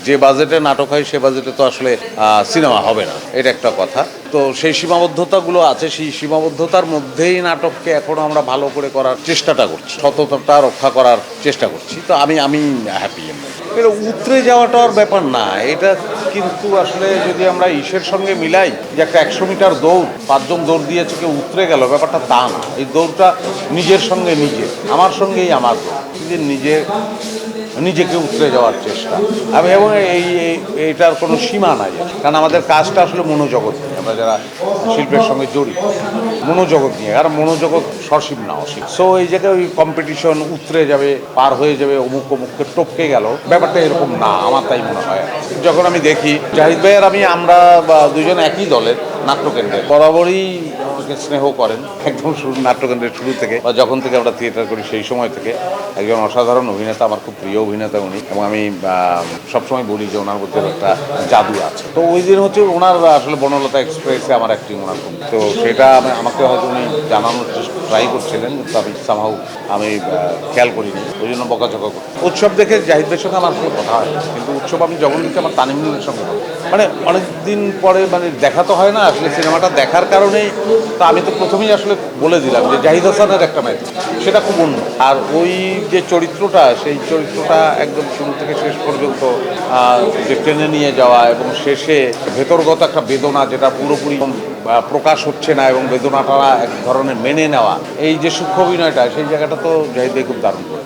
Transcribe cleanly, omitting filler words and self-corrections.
যে বাজেটে নাটক হয় সে বাজেটে তো আসলে সিনেমা হবে না, এটা একটা কথা। তো সেই সীমাবদ্ধতাগুলো আছে, সেই সীমাবদ্ধতার মধ্যেই নাটককে এখনো আমরা ভালো করে করার চেষ্টাটা করছি, সততাটা রক্ষা করার চেষ্টা করছি। তো আমি হ্যাপি। এটা উতরে যাওয়াটার ব্যাপার না, এটা কিন্তু আসলে যদি আমরা ইসের সঙ্গে মিলাই যে একটা 100 মিটার দৌড়, 5 জন দৌড় দিয়েছে, কেউ উতরে গেল, ব্যাপারটা তা না। এই দৌড়টা নিজের সঙ্গে নিজে, আমার সঙ্গেই আমার দৌড়, নিজেকে উতরে যাওয়ার চেষ্টা। এবং এইটার কোনো সীমা নাই, কারণ আমাদের কাজটা আসলে মনোজগৎ নিয়ে, আমরা যারা শিল্পের সঙ্গে জড়িত মনোজগৎ নিয়ে, আর মনোজগৎ সসীম না অসীম। সো এই জায়গায় ওই কম্পিটিশন উতরে যাবে, পার হয়ে যাবে, অমুককে টপকে গেল, ব্যাপারটা এরকম না, আমার তাই মনে হয়। যখন আমি দেখি জাহিদ ভাই আর আমরা দুজন একই দলের, নাট্যকেন্দ্রের, বরাবরই আমাকে স্নেহ করেন একদম নাট্যকেন্দ্রের শুরু থেকে, বা যখন থেকে আমরা থিয়েটার করি সেই সময় থেকে। একজন অসাধারণ অভিনেতা, আমার খুব প্রিয় অভিনেতা উনি, এবং আমি সবসময় বলি যে ওনার মধ্যে একটা জাদু আছে। তো ওই দিন হচ্ছে ওনার আসলে বনলতা এক্সপ্রেসে আমার অ্যাক্টিং ওনার খুব, তো সেটা আমাকে হয়তো উনি জানানোর ট্রাই করছিলেন, কিন্তু আমি খেয়াল করিনি, ওই জন্য বকাঝকা করি। উৎসব দেখে জাহিদ ভাইয়ের সঙ্গে আমার কোনো কথা হয়, কিন্তু উৎসব আমি যখন দেখি আমার তানিমুলের সঙ্গে হবে, মানে অনেকদিন পরে, মানে দেখা তো হয় না আসলে, সিনেমাটা দেখার কারণেই। তো আমি তো প্রথমেই আসলে বলে দিলাম যে জাহিদ হাসানের একটা ম্যাচ, সেটা খুব অন্য। আর ওই যে চরিত্রটা, সেই চরিত্রটা একদম শুরু থেকে শেষ পর্যন্ত যে টেনে নিয়ে যাওয়া, এবং শেষে ভেতরগত একটা বেদনা যেটা পুরোপুরি প্রকাশ হচ্ছে না, এবং বেদনাটা এক ধরনের মেনে নেওয়া, এই যে সূক্ষ্ম অভিনয়টা, সেই জায়গাটা তো জাহিদ ভাই খুব দারুণ করে।